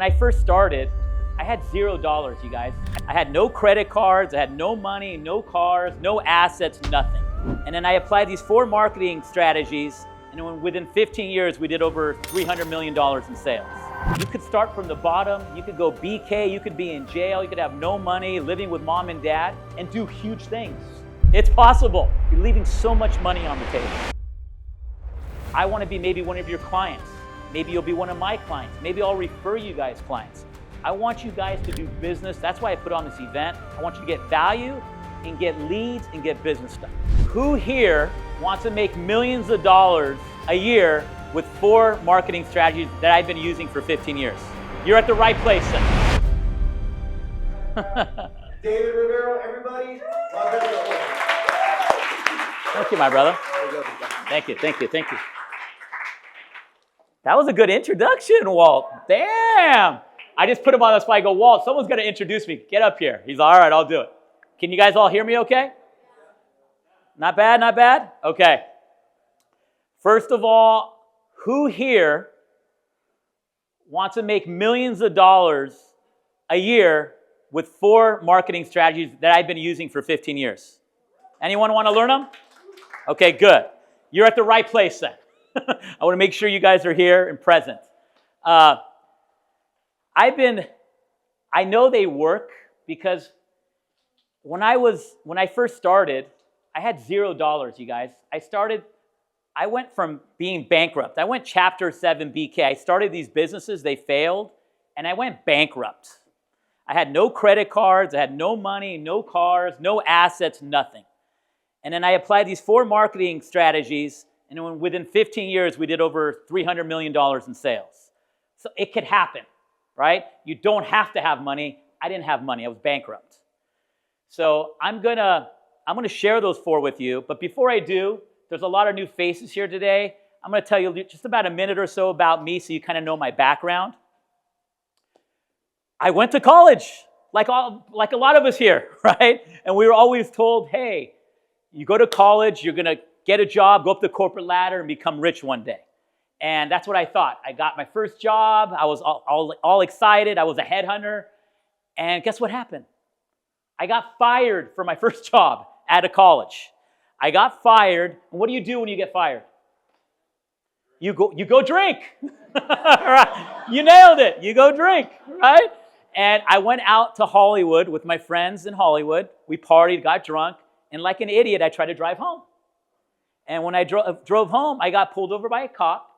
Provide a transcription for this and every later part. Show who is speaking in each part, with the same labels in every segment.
Speaker 1: When I first started, I had $0, you guys. I had no credit cards, I had no money, no cars, no assets, nothing. And then I applied these 4 marketing strategies, and within 15 years, we did over $300 million in sales. You could start from the bottom, you could go BK, you could be in jail, you could have no money, living with mom and dad, and do huge things. It's possible. You're leaving so much money on the table. I want to be maybe one of your clients. Maybe you'll be one of my clients. Maybe I'll refer you guys clients. I want you guys to do business. That's why I put on this event. I want you to get value and get leads and get business done. Who here wants to make millions of dollars a year with 4 marketing strategies that I've been using for 15 years? You're at the right place then.
Speaker 2: David Rivero, everybody.
Speaker 1: Thank you, my brother. Thank you, thank you, thank you. That was a good introduction, Walt. Damn. I just put him on the spot. I go, Walt, someone's going to introduce me. Get up here. He's all right, I'll do it. Can you guys all hear me okay? Not bad, not bad? Okay. First of all, who here wants to make millions of dollars a year with 4 marketing strategies that I've been using for 15 years? Anyone want to learn them? Okay, good. You're at the right place then. I want to make sure you guys are here and present. I know they work because when I first started, I had $0, you guys. I went from being bankrupt. I went chapter 7 BK. I started these businesses, they failed, and I went bankrupt. I had no credit cards, I had no money, no cars, no assets, nothing. And then I applied these 4 marketing strategies, and within 15 years, we did over $300 million in sales. So it could happen, right? You don't have to have money. I didn't have money. I was bankrupt. So I'm gonna share those 4 with you. But before I do, there's a lot of new faces here today. I'm gonna tell you just about a minute or so about me so you kind of know my background. I went to college, like a lot of us here, right? And we were always told, hey, you go to college, you're gonna get a job, go up the corporate ladder, and become rich one day. And that's what I thought. I got my first job. I was all excited. I was a headhunter. And guess what happened? I got fired for my first job out of college. I got fired. And what do you do when you get fired? You go drink. Right? You nailed it. You go drink, right? And I went out to Hollywood with my friends in Hollywood. We partied, got drunk. And like an idiot, I tried to drive home. And when I drove home, I got pulled over by a cop,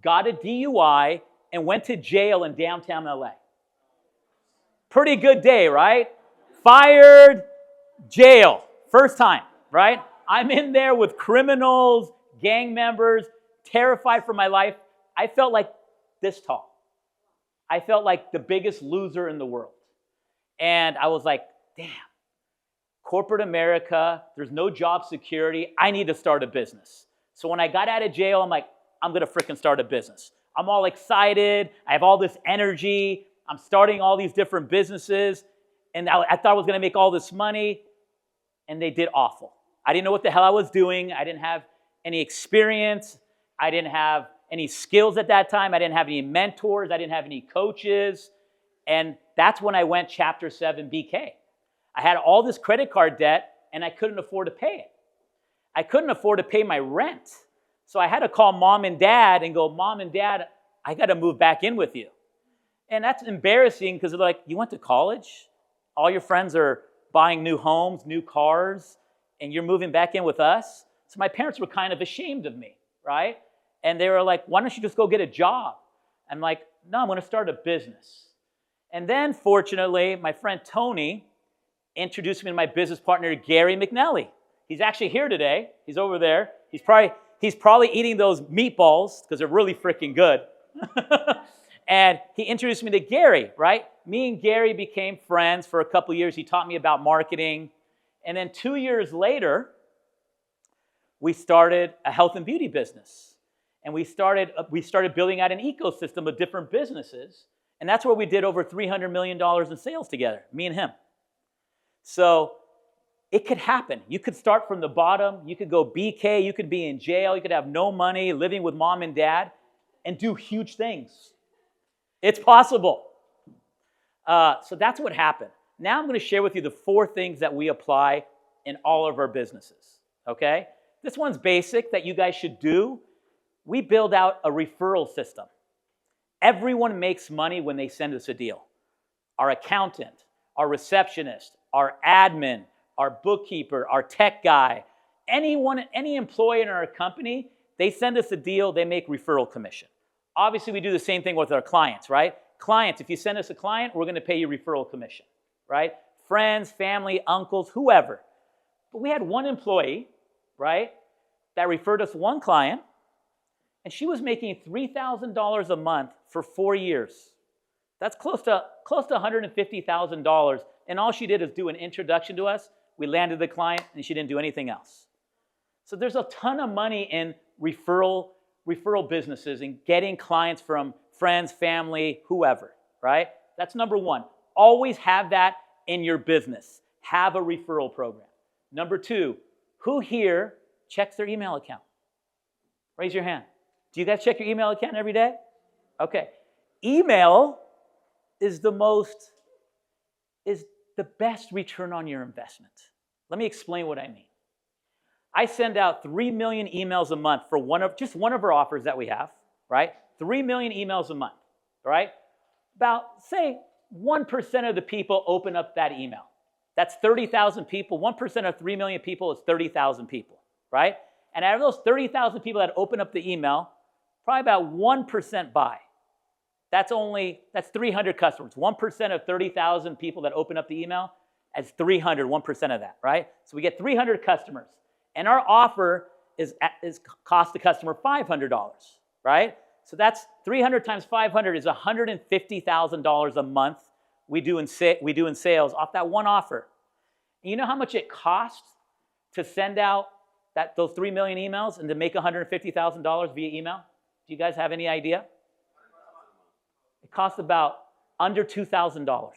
Speaker 1: got a DUI, and went to jail in downtown LA. Pretty good day, right? Fired, jail, first time, right? I'm in there with criminals, gang members, terrified for my life. I felt like this tall. I felt like the biggest loser in the world. And I was like, damn. Corporate America, there's no job security. I need to start a business. So when I got out of jail, I'm like, I'm going to freaking start a business. I'm all excited. I have all this energy. I'm starting all these different businesses. And I thought I was going to make all this money. And they did awful. I didn't know what the hell I was doing. I didn't have any experience. I didn't have any skills at that time. I didn't have any mentors. I didn't have any coaches. And that's when I went chapter 7 BK. I had all this credit card debt, and I couldn't afford to pay it. I couldn't afford to pay my rent. So I had to call mom and dad and go, Mom and Dad, I got to move back in with you. And that's embarrassing because they're like, you went to college? All your friends are buying new homes, new cars, and you're moving back in with us? So my parents were kind of ashamed of me, right? And they were like, why don't you just go get a job? I'm like, no, I'm going to start a business. And then, fortunately, my friend Tony introduced me to my business partner, Gary McNally. He's actually here today. He's over there. He's probably eating those meatballs because they're really freaking good. And he introduced me to Gary, right? Me and Gary became friends for a couple years. He taught me about marketing. And then 2 years later, we started a health and beauty business. And we started building out an ecosystem of different businesses. And that's where we did over $300 million in sales together, me and him. So it could happen. You could start from the bottom. You could go BK. You could be in jail. You could have no money, living with mom and dad, and do huge things. It's possible. So that's what happened. Now I'm going to share with you the 4 things that we apply in all of our businesses, okay? This one's basic that you guys should do. We build out a referral system. Everyone makes money when they send us a deal. Our accountant, our receptionist, our admin, our bookkeeper, our tech guy, any employee in our company, they send us a deal, they make referral commission. Obviously, we do the same thing with our clients, right? Clients, if you send us a client, we're going to pay you referral commission, right? Friends, family, uncles, whoever. But we had one employee, right, that referred us one client, and she was making $3,000 a month for 4 years. That's close to $150,000, and all she did is do an introduction to us. We landed the client, and she didn't do anything else. So there's a ton of money in referral businesses and getting clients from friends, family, whoever, right? That's number 1. Always have that in your business. Have a referral program. Number 2, who here checks their email account? Raise your hand. Do you guys check your email account every day? Okay. Email is the best return on your investment. Let me explain what I mean. I send out 3 million emails a month for just one of our offers that we have, right? 3 million emails a month, right? About, say, 1% of the people open up that email. That's 30,000 people. 1% of 3 million people is 30,000 people, right? And out of those 30,000 people that open up the email, probably about 1% buy. That's 300 customers. 1% of 30,000 people that open up the email as 300, 1% of that, right? So we get 300 customers. And our offer is cost the customer $500, right? So that's 300 times 500 is $150,000 a month we do in sales off that one offer. And you know how much it costs to send out those 3 million emails and to make $150,000 via email? Do you guys have any idea? It costs about under $2,000.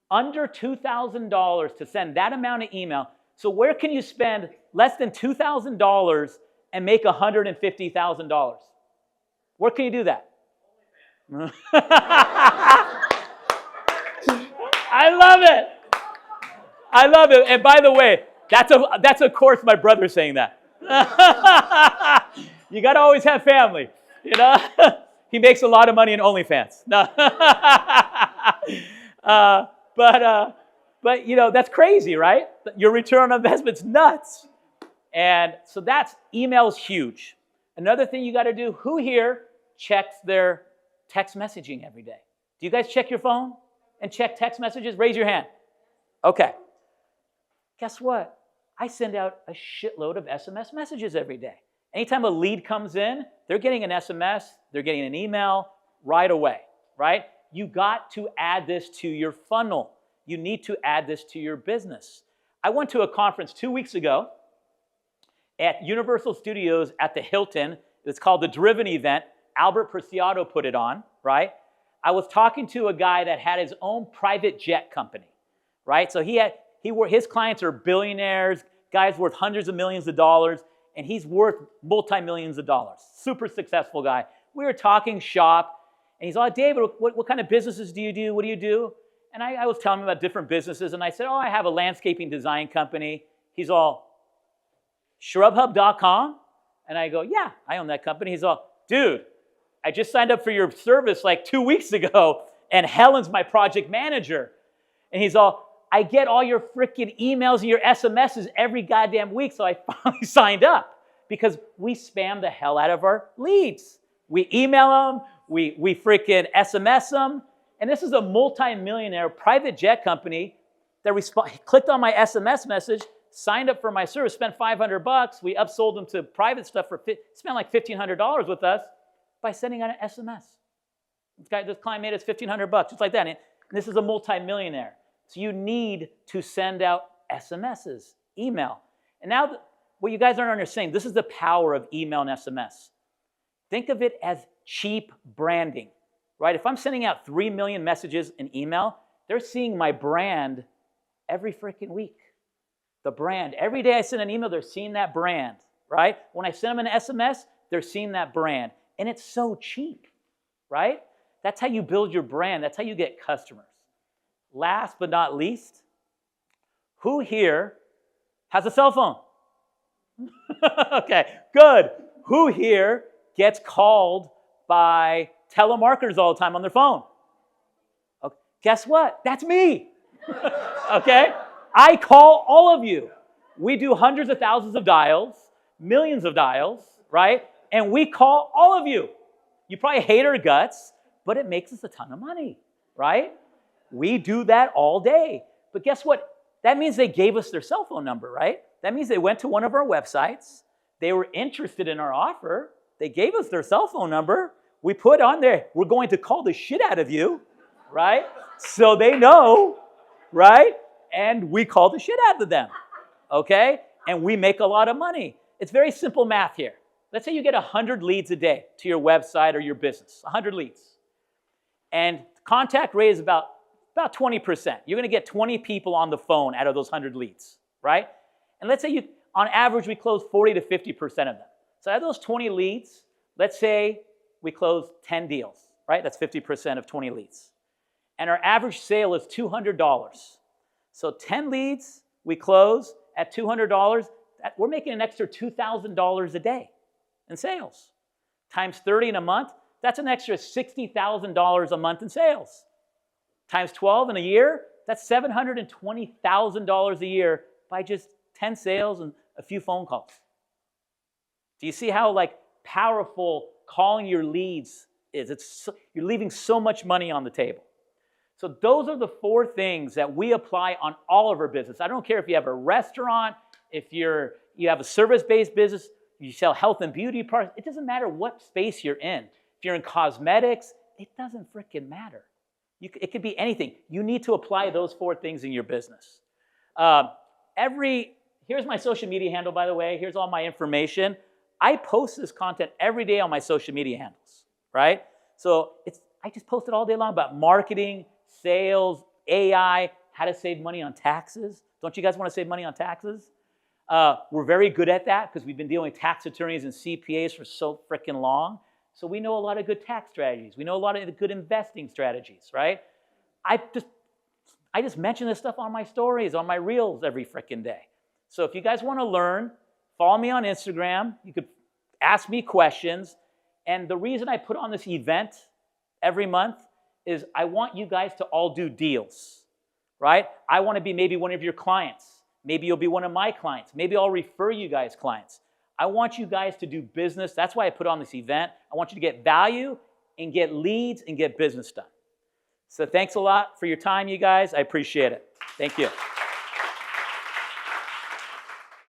Speaker 1: Under $2,000 to send that amount of email. So where can you spend less than $2,000 and make $150,000? Where can you do that? I love it. I love it. And by the way, that's of course my brother saying that. You got to always have family, you know. He makes a lot of money in OnlyFans. No. But you know, that's crazy, right? Your return on investment's nuts. And so email's huge. Another thing you got to do, who here checks their text messaging every day? Do you guys check your phone and check text messages? Raise your hand. Okay. Guess what? I send out a shitload of SMS messages every day. Anytime a lead comes in, they're getting an SMS, they're getting an email right away, right? You got to add this to your funnel. You need to add this to your business. I went to a conference 2 weeks ago at Universal Studios at the Hilton. It's called the Driven event. Albert Preciado put it on, right? I was talking to a guy that had his own private jet company, right? So his clients are billionaires, guys worth hundreds of millions of dollars, and he's worth multi-millions of dollars. Super successful guy. We were talking shop, and he's like, David, what kind of businesses do you do? What do you do? And I was telling him about different businesses, and I said, I have a landscaping design company. He's all, shrubhub.com? And I go, yeah, I own that company. He's all, dude, I just signed up for your service like 2 weeks ago, and Helen's my project manager. And he's all, I get all your freaking emails and your SMSs every goddamn week, so I finally signed up because we spam the hell out of our leads. We email them, we freaking SMS them, and this is a multi-millionaire private jet company that clicked on my SMS message, signed up for my service, spent $500. We upsold them to private stuff spent like $1,500 with us by sending out an SMS. This client made us $1,500, just like that. And this is a multi-millionaire. So you need to send out SMSs, email. And now what you guys aren't understanding, this is the power of email and SMS. Think of it as cheap branding, right? If I'm sending out 3 million messages in email, they're seeing my brand every freaking week. The brand. Every day I send an email, they're seeing that brand, right? When I send them an SMS, they're seeing that brand. And it's so cheap, right? That's how you build your brand. That's how you get customers. Last but not least, who here has a cell phone? Okay, good. Who here gets called by telemarketers all the time on their phone? Okay, guess what? That's me. Okay? I call all of you. We do hundreds of thousands of dials, millions of dials, right? And we call all of you. You probably hate our guts, but it makes us a ton of money, right? We do that all day. But guess what? That means they gave us their cell phone number, right? That means they went to one of our websites. They were interested in our offer. They gave us their cell phone number. We put on there, we're going to call the shit out of you, right? So they know, right? And we call the shit out of them, okay? And we make a lot of money. It's very simple math here. Let's say you get 100 leads a day to your website or your business, 100 leads. And contact rate is about 20%. You're going to get 20 people on the phone out of those 100 leads, right? And let's say on average, we close 40 to 50% of them. So out of those 20 leads, let's say we close 10 deals, right? That's 50% of 20 leads. And our average sale is $200. So 10 leads we close at $200. We're making an extra $2,000 a day in sales. Times 30 in a month, that's an extra $60,000 a month in sales. Times 12 in a year, that's $720,000 a year by just 10 sales and a few phone calls. Do you see how powerful calling your leads is? You're leaving so much money on the table. So those are the 4 things that we apply on all of our business. I don't care if you have a restaurant, if you have a service-based business, you sell health and beauty products. It doesn't matter what space you're in. If you're in cosmetics, it doesn't freaking matter. It could be anything. You need to apply those 4 things in your business. Here's my social media handle, by the way. Here's all my information. I post this content every day on my social media handles, right? So I just post it all day long about marketing, sales, AI, how to save money on taxes. Don't you guys want to save money on taxes? We're very good at that because we've been dealing with tax attorneys and CPAs for so freaking long. So we know a lot of good tax strategies. We know a lot of good investing strategies, right? I just mention this stuff on my stories, on my reels every freaking day. So if you guys want to learn, follow me on Instagram. You could ask me questions. And the reason I put on this event every month is I want you guys to all do deals, right? I want to be maybe one of your clients. Maybe you'll be one of my clients. Maybe I'll refer you guys clients. I want you guys to do business. That's why I put on this event. I want you to get value and get leads and get business done. So thanks a lot for your time, you guys. I appreciate it. Thank you.